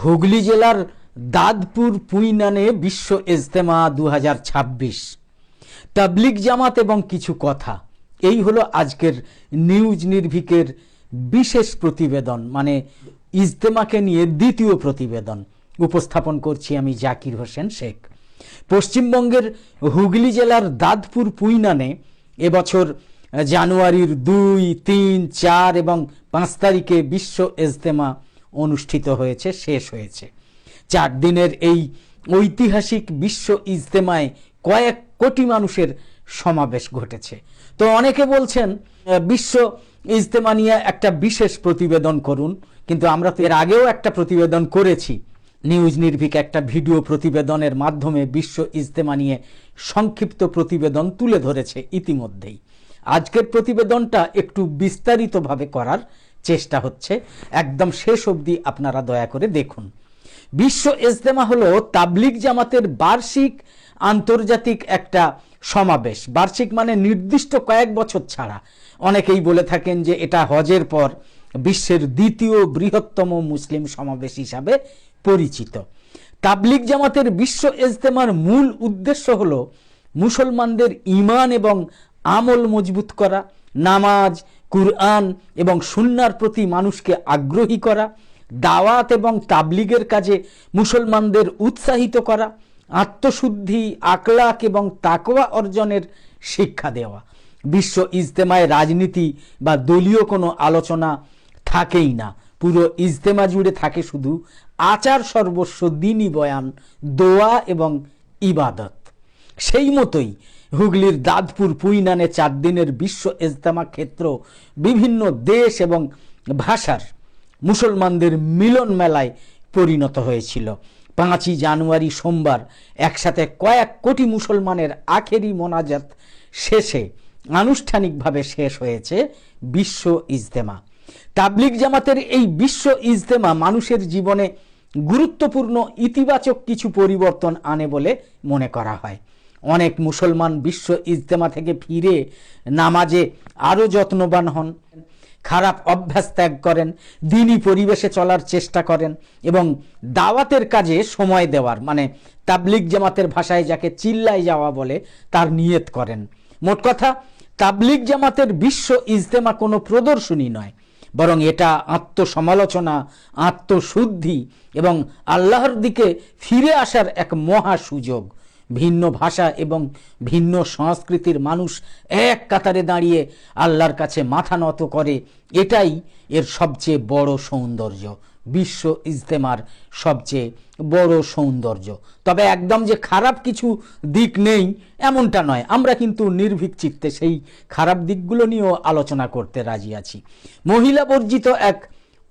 হুগলি জেলার দাদপুর পুইনানে বিশ্ব ইজতেমা 2026, তাবলিগ জামাত এবং কিছু কথা। এই হলো আজকের নিউজ নির্ভীকের বিশেষ প্রতিবেদন, মানে ইজতেমাকে নিয়ে দ্বিতীয় প্রতিবেদন উপস্থাপন করছি আমি জাকির হোসেন শেখ। পশ্চিমবঙ্গের হুগলি জেলার দাদপুর পুইনানে এবছর জানুয়ারির 2, 3, 4 এবং 5 তারিখে বিশ্ব ইজতেমা অনুষ্ঠিত হয়েছে, শেষ হয়েছে। 4 দিনের এই ঐতিহাসিক বিশ্ব ইজতেমায় কয়েক কোটি মানুষের সমাবেশ ঘটেছে। তো অনেকে বলছেন বিশ্ব ইজতেমা নিয়ে একটা বিশেষ প্রতিবেদন করুন, কিন্তু আমরা তো এর আগেও একটা প্রতিবেদন করেছি। নিউজ নির্ভীক একটা ভিডিও প্রতিবেদনের মাধ্যমে বিশ্ব ইজতেমা নিয়ে সংক্ষিপ্ত প্রতিবেদন তুলে ধরেছে ইতিমধ্যেই। আজকের প্রতিবেদনটা একটু বিস্তারিতভাবে করার চেষ্টা হচ্ছে, একদম শেষ অবধি আপনারা দয়া করে দেখুন। বিশ্ব ইজতেমা হলো তাবলিগ জামাতের বার্ষিক আন্তর্জাতিক একটা সমাবেশ। বার্ষিক মানে নির্দিষ্ট কয়েক বছর ছাড়া। অনেকেই বলে থাকেন যে এটা হজের পর বিশ্বের দ্বিতীয় বৃহত্তম মুসলিম সমাবেশ হিসাবে পরিচিত। তাবলিগ জামাতের বিশ্ব ইজতেমার মূল উদ্দেশ্য হলো মুসলমানদের ঈমান এবং আমল মজবুত করা, নামাজ, কুরআন এবং সুন্নাহর প্রতি মানুষকে আগ্রহী করা, দাওয়াত এবং তাবলিগের কাজে মুসলমানদের উৎসাহিত করা, আত্মশুদ্ধি, আখলাক এবং তাকওয়া অর্জনের শিক্ষা দেওয়া। বিশ্ব ইজতেমায় রাজনীতি বা দলীয় কোনো আলোচনা থাকেই না। পুরো ইজতেমা জুড়ে থাকে শুধু আচার সর্বস্ব, দ্বীনি বয়ান, দোয়া এবং ইবাদত। সেই মতোই হুগলির দাদপুর পুইনানে 4 দিনের বিশ্ব ইজতেমা ক্ষেত্র বিভিন্ন দেশ এবং ভাষার মুসলমানদের মিলন মেলায় পরিণত হয়েছিল। 5ই জানুয়ারি সোমবার একসাথে কয়েক কোটি মুসলমানের আখেরি মোনাজাত শেষে আনুষ্ঠানিকভাবে শেষ হয়েছে বিশ্ব ইজতেমা। তাবলিগ জামাতের এই বিশ্ব ইজতেমা মানুষের জীবনে গুরুত্বপূর্ণ ইতিবাচক কিছু পরিবর্তন আনে বলে মনে করা হয়। অনেক মুসলমান বিশ্ব ইজতেমা থেকে ফিরে নামাজে আরও যত্নবান হন, খারাপ অভ্যাস ত্যাগ করেন, দ্বীনি পরিবেশে চলার চেষ্টা করেন এবং দাওয়াতের কাজে সময় দেওয়ার, মানে তাবলিগ জামাতের ভাষায় যাকে চিল্লায় যাওয়া বলে, তার নিয়ত করেন। মোট কথা, তাবলিগ জামাতের বিশ্ব ইজতেমা কোনো প্রদর্শনী নয়, বরং এটা আত্মসমালোচনা, আত্মশুদ্ধি এবং আল্লাহর দিকে ফিরে আসার এক মহা সুযোগ। ভিন্ন ভাষা এবং ভিন্ন সংস্কৃতির মানুষ এক কাতারে দাঁড়িয়ে আল্লাহর কাছে মাথা নত করে, এটাই এর সবচেয়ে বড় সৌন্দর্য, বিশ্ব ইজতেমার সবচেয়ে বড় সৌন্দর্য। তবে একদম যে খারাপ কিছু দিক নেই এমনটা নয়, আমরা কিন্তু নির্ভীক চিত্তে সেই খারাপ দিকগুলো নিয়েও আলোচনা করতে রাজি আছি। মহিলা বর্জিত এক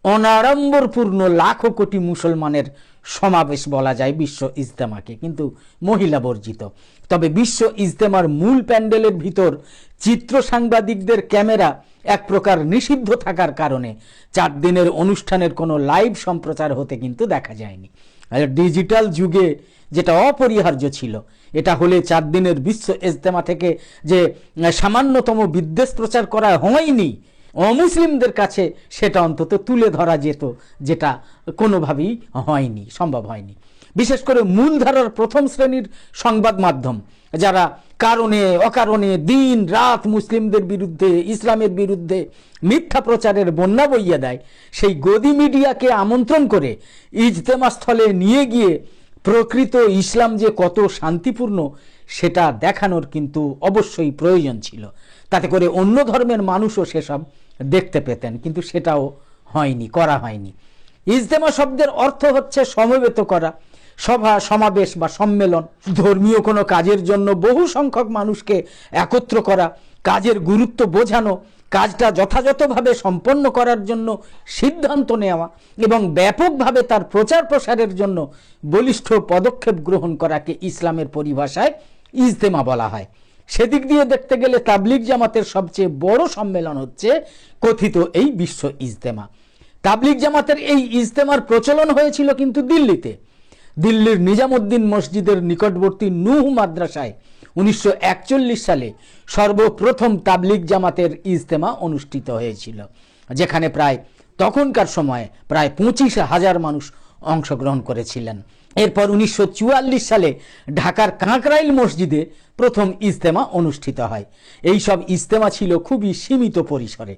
অনাড়ম্বরপূর্ণ লাখো কোটি মুসলমানের সমাবেশ বলা যায় বিশ্ব ইজতেমাকে, কিন্তু মহিলা বর্জিত। তবে বিশ্ব ইজতেমার মূল প্যান্ডেলের ভিতর চিত্র সাংবাদিকদের ক্যামেরা এক প্রকার নিষিদ্ধ থাকার কারণে 4 দিনের অনুষ্ঠানের কোনো লাইভ সম্প্রচার হতে কিন্তু দেখা যায়নি। ডিজিটাল যুগে যেটা অপরিহার্য ছিল, এটা হলে 4 দিনের বিশ্ব ইজতেমা থেকে যে সামান্যতম বিদ্বেষ প্রচার করা হয়নি অমুসলিমদের কাছে, সেটা অন্তত তুলে ধরা যেত, যেটা কোনোভাবেই হয়নি, সম্ভব হয়নি। বিশেষ করে মূলধারার প্রথম শ্রেণীর সংবাদ মাধ্যম, যারা কারণে অকারণে দিন রাত মুসলিমদের বিরুদ্ধে, ইসলামের বিরুদ্ধে মিথ্যা প্রচারের বন্যা বইয়ে দেয়, সেই গদি মিডিয়াকে আমন্ত্রণ করে ইজতেমা স্থলে নিয়ে গিয়ে প্রকৃত ইসলাম যে কত শান্তিপূর্ণ সেটা দেখানোর কিন্তু অবশ্যই প্রয়োজন ছিল। তাতে করে অন্য ধর্মের মানুষও সেসব দেখতে পেতেন, কিন্তু সেটাও হয়নি, করা হয়নি। ইজতেমা শব্দের অর্থ হচ্ছে সমবেত করা, সভা, সমাবেশ বা সম্মেলন। ধর্মীয় কোনো কাজের জন্য বহু সংখ্যক মানুষকে একত্র করা, কাজের গুরুত্ব বোঝানো, কাজটা যথাযথভাবে সম্পন্ন করার জন্য সিদ্ধান্ত নেওয়া এবং ব্যাপকভাবে তার প্রচার প্রসারের জন্য বলিষ্ঠ পদক্ষেপ গ্রহণ করাকে ইসলামের পরিভাষায় ইজতেমা বলা হয়। সেদিক দিয়ে দেখতে গেলে তাবলিগ জামাতের সবচেয়ে বড় সম্মেলন হচ্ছে কথিত এই বিশ্ব ইজতেমা। তাবলিগ জামাতের এই ইজতেমার প্রচলন হয়েছিল কিন্তু দিল্লিতে। দিল্লির নিজামুদ্দিন মসজিদের নিকটবর্তী নূহ মাদ্রাসায় 1941 সালে সর্বপ্রথম তাবলিগ জামাতের ইজতেমা অনুষ্ঠিত হয়েছিল, যেখানে তখনকার সময়ে প্রায় 25,000 মানুষ অংশগ্রহণ করেছিলেন। এরপর 1944 সালে ঢাকার কাঁকরাইল মসজিদে প্রথম ইজতেমা অনুষ্ঠিত হয়। এই সব ইজতেমা ছিল খুবই সীমিত পরিসরে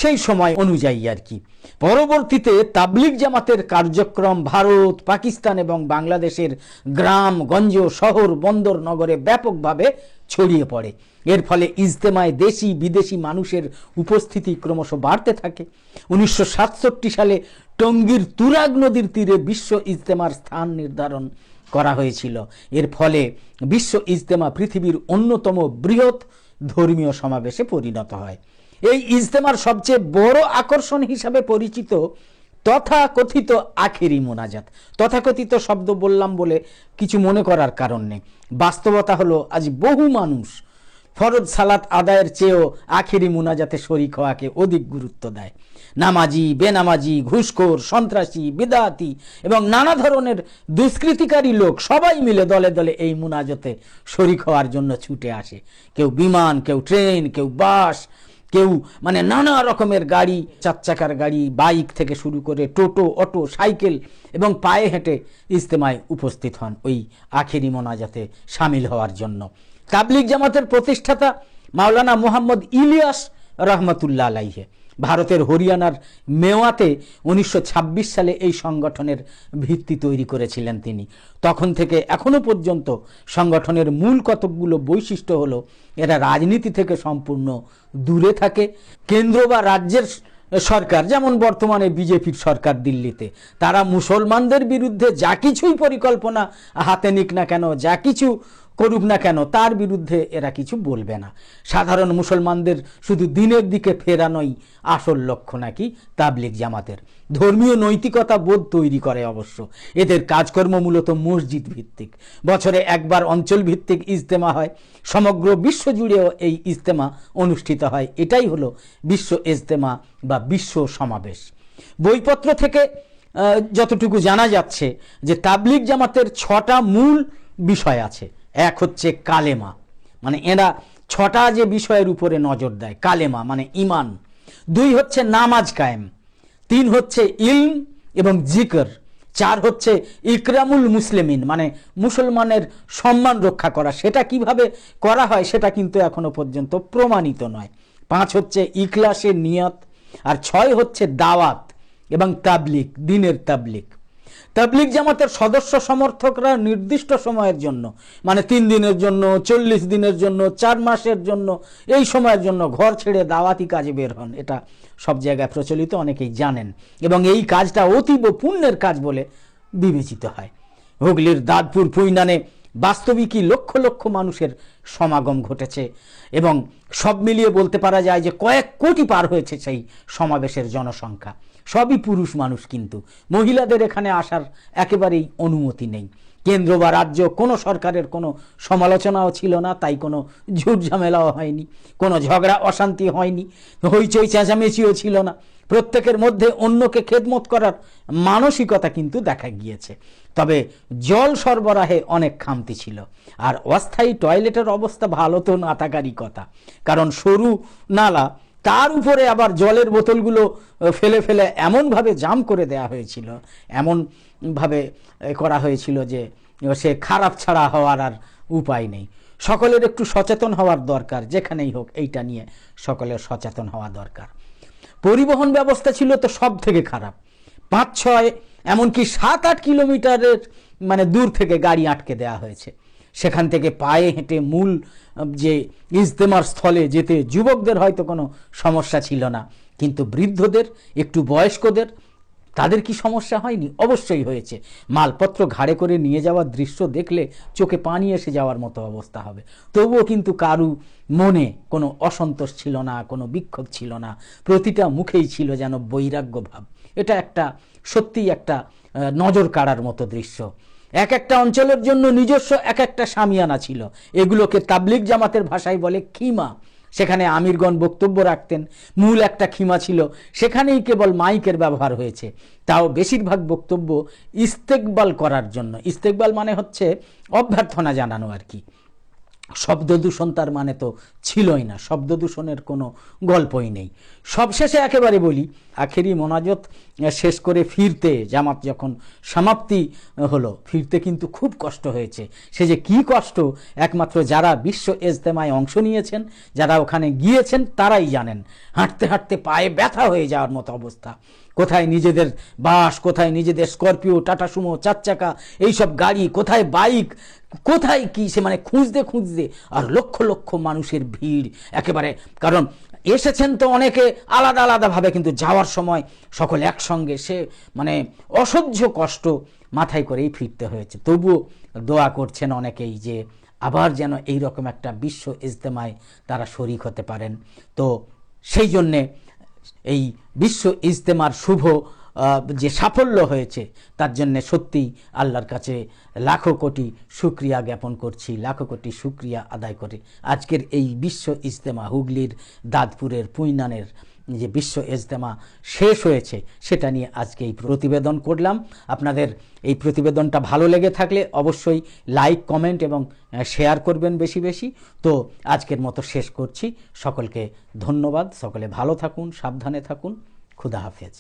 সেই সময় অনুযায়ী আর কি। পরবর্তীতে তাবলিগ জামাতের কার্যক্রম ভারত, পাকিস্তান এবং বাংলাদেশের গ্রাম গঞ্জ, শহর, বন্দর, নগরে ব্যাপকভাবে ছড়িয়ে পড়ে। এর ফলে ইজতেমায় দেশি বিদেশি মানুষের উপস্থিতি ক্রমশ বাড়তে থাকে। 1967 সালে টঙ্গীর তুরাগ নদীর তীরে বিশ্ব ইজতেমার স্থান নির্ধারণ করা হয়েছিল। এর ফলে বিশ্ব ইজতেমা পৃথিবীর অন্যতম বৃহৎ ধর্মীয় সমাবেশে পরিণত হয়। এই ইজতেমার সবচেয়ে বড় আকর্ষণ হিসাবে পরিচিত তথাকথিত আখেরি মোনাজাত। তথাকথিত শব্দ বললাম বলে কিছু মনে করার কারণ নেই। বাস্তবতা হলো আজ বহু মানুষ ফরজ সালাত আদায়ের চেয়েও আখেরি মুনাজাতে শরীক হওয়াকে অধিক গুরুত্ব দেয়। নামাজি, বেনামাজি, ঘুষখোর, সন্ত্রাসী, বিদআতি এবং নানা ধরনের দুষ্কৃতিকারী লোক সবাই মিলে দলে দলে এই মুনাজাতে শরীক হওয়ার জন্য ছুটে আসে। কেউ বিমান, কেউ ট্রেন, কেউ বাস, কেউ নানা রকমের গাড়ি, চার চাকার গাড়ি, বাইক থেকে শুরু করে টোটো, অটো, সাইকেল এবং পায়ে হেঁটে ইজতেমায় উপস্থিত হন ওই আখেরি মোনাজাতে সামিল হওয়ার জন্য। তাবলিগ জামাতের প্রতিষ্ঠাতা মাওলানা মোহাম্মদ ইলিয়াস রহমতুল্লাহ আলাইহে ভারতের হরিয়ানার মেওয়াতে 1926 সালে এই সংগঠনের ভিত্তি তৈরি করেছিলেন তিনি। তখন থেকে এখনো পর্যন্ত সংগঠনের মূল কতকগুলো বৈশিষ্ট্য হলো এরা রাজনীতি থেকে সম্পূর্ণ দূরে থাকে। কেন্দ্র বা রাজ্যের সরকার, যেমন বর্তমানে বিজেপির সরকার দিল্লিতে, তারা মুসলমানদের বিরুদ্ধে যা কিছুই পরিকল্পনা হাতে নিক না কেন, যা কিছু করুক না কেন, তার বিরুদ্ধে এরা কিছু বলবে না। সাধারণ মুসলমানদের শুধু দিনের দিকে ফেরানোই আসল লক্ষ্য নাকি তাবলিগ জামাতের। ধর্মীয় নৈতিকতা বোধ তৈরি করে অবশ্য। এদের কাজকর্ম মূলত মসজিদ ভিত্তিক। বছরে একবার অঞ্চল ভিত্তিক ইজতেমা হয়। সমগ্র বিশ্ব জুড়েও এই ইজতেমা অনুষ্ঠিত হয়। এটাই হলো বিশ্ব ইজতেমা বা বিশ্ব সমাবেশ। বইপত্র থেকে যতটুকু জানা যাচ্ছে যে তাবলিগ জামাতের 6টা মূল বিষয় আছে। এক হচ্ছে কালেমা, এরা 6টা যে বিষয়ের উপরে নজর দেয়। কালেমা ঈমান। 2 হচ্ছে নামাজ কায়েম। 3 হচ্ছে ইলম এবং জিকর। 4 হচ্ছে ইকরামুল মুসলিমিন, মুসলমানের সম্মান রক্ষা করা। সেটা কিভাবে করা হয় সেটা কিন্তু এখনো পর্যন্ত প্রমাণিত নয়। 5 হচ্ছে ইখলাসের নিয়ত। আর 6 হচ্ছে দাওয়াত এবং তাবলিগ, দিনের তাবলিগ। তাবলিগ জামাতের সদস্য সমর্থকরা নির্দিষ্ট সময়ের জন্য 3 দিনের জন্য, 40 দিনের জন্য, 4 মাসের জন্য, এই সময়ের জন্য ঘর ছেড়ে দাওয়াতি কাজে বের হন। এটা সব জায়গায় প্রচলিত, অনেকেই জানেন, এবং এই কাজটা অতীব পুণ্যের কাজ বলে বিবেচিত হয়। হুগলির দাঁতপুর পুইনানে বাস্তবিকই লক্ষ লক্ষ মানুষের সমাগম ঘটেছে এবং সব মিলিয়ে বলতে পারা যায় যে কয়েক কোটি পার হয়েছে সেই সমাবেশের জনসংখ্যা। সবই পুরুষ মানুষ, কিন্তু মহিলাদের এখানে আসার একেবারেই অনুমতি নেই। কেন্দ্র বা রাজ্য কোনো সরকারের কোনো সমালোচনাও ছিল না, তাই কোনো ঝুট ঝামেলাও হয়নি, কোনো ঝগড়া অশান্তি হয়নি, হইচই চেঁচামেচিও ছিল না। প্রত্যেকের মধ্যে অন্যকে খেদমত করার মানসিকতা কিন্তু দেখা গিয়েছে। তবে জল সরবরাহে অনেক খামতি ছিল, আর অস্থায়ী টয়লেটের অবস্থা ভালো তো না থাকারই কথা, কারণ সরু নালা, তার উপরে আবার জলের বোতলগুলো ফেলে ফেলে এমনভাবে জাম করে দেয়া হয়েছিল, এমনভাবে করা হয়েছিল যে সে খারাপ ছাড়া হওয়ার আর উপায় নেই। সকলের একটু সচেতন হওয়ার দরকার, যেখানেই হোক এইটা নিয়ে সকলের সচেতন হওয়া দরকার। পরিবহন ব্যবস্থা ছিল তো সব থেকে খারাপ। 5-6 এমনকি 7-8 কিলোমিটারের দূর থেকে গাড়ি আটকে দেওয়া হয়েছে। সেখান থেকে পায়ে হেঁটে মূল যে ইজতেমার স্থলে যেতে যুবকদের হয়তো কোনো সমস্যা ছিল না, কিন্তু বৃদ্ধদের, একটু বয়স্কদের, তাদের কি সমস্যা হয়নি? অবশ্যই হয়েছে। মালপত্র ঘাড়ে করে নিয়ে যাওয়ার দৃশ্য দেখলে চোখে পানি এসে যাওয়ার মতো অবস্থা হবে। তবুও কিন্তু কারু মনে কোনো অসন্তোষ ছিল না, কোনো বিক্ষোভ ছিল না। প্রতিটা মুখেই ছিল যেন বৈরাগ্য ভাব। এটা সত্যিই একটা নজর কাড়ার মতো দৃশ্য। এক একটা অঞ্চলের জন্য নিজস্ব এক একটা শামিয়ানা ছিল। এগুলোকে তাবলিগ জামাতের ভাষায় বলে খিমা। সেখানে আমিরগণ বক্তব্য রাখতেন। মূল একটা খিমা ছিল, সেখানেই কেবল মাইকের ব্যবহার হয়েছে, তাও বেশিরভাগ বক্তব্য ইস্তেকবাল করার জন্য। ইস্তেকবাল হচ্ছে অভ্যর্থনা জানানো আর কি। শব্দ দূষণ তার মানে তো ছিলই না, শব্দ দূষণের কোনো গল্পই নেই। সবশেষে একেবারে বলি, আখেরি মোনাজত শেষ করে ফিরতে, জামাত যখন সমাপ্তি হলো, ফিরতে কিন্তু খুব কষ্ট হয়েছে। সে যে কি কষ্ট একমাত্র যারা বিশ্ব ইজতেমায় অংশ নিয়েছেন, যারা ওখানে গিয়েছেন তারাই জানেন। হাঁটতে হাঁটতে পায়ে ব্যথা হয়ে যাওয়ার মতো অবস্থা। কোথায় নিজেদের বাস, কোথায় নিজেদের স্করপিও, টাটা সুমো, চার চাকা এইসব গাড়ি, কোথায় বাইক, কোথায় কি, সে মানে খুঁজতে খুঁজতে, আর লক্ষ লক্ষ মানুষের ভিড় একেবারে। কারণ এসেছেন তো অনেকে আলাদা আলাদাভাবে, কিন্তু যাওয়ার সময় সকল একসঙ্গে, সে মানে অসহ্য কষ্ট মাথায় করেই ফিরতে হয়েছে। তবুও দোয়া করছেন অনেকেই যে আবার যেন এই রকম একটা বিশ্ব ইজতেমায় তারা শরিক হতে পারেন। তো সেই জন্যে এই বিশ্ব ইজতেমার শুভ যে সাফল্য হয়েছে, তার জন্যে সত্যিই আল্লাহর কাছে লাখো কোটি শুকরিয়া জ্ঞাপন করছি, লাখো কোটি শুকরিয়া আদায় করে আজকের এই বিশ্ব ইজতেমা, হুগলির দাঁতপুরের পুইনানের যে বিশ্ব ইজতেমা শেষ হয়েছে, সেটা নিয়ে আজকে এই প্রতিবেদন করলাম। আপনাদের এই প্রতিবেদনটা ভালো লেগে থাকলে অবশ্যই লাইক, কমেন্ট এবং শেয়ার করবেন বেশি বেশি। তো আজকের মতো শেষ করছি। সকলকে ধন্যবাদ। সকলে ভালো থাকুন, সাবধানে থাকুন। খুদা হাফেজ।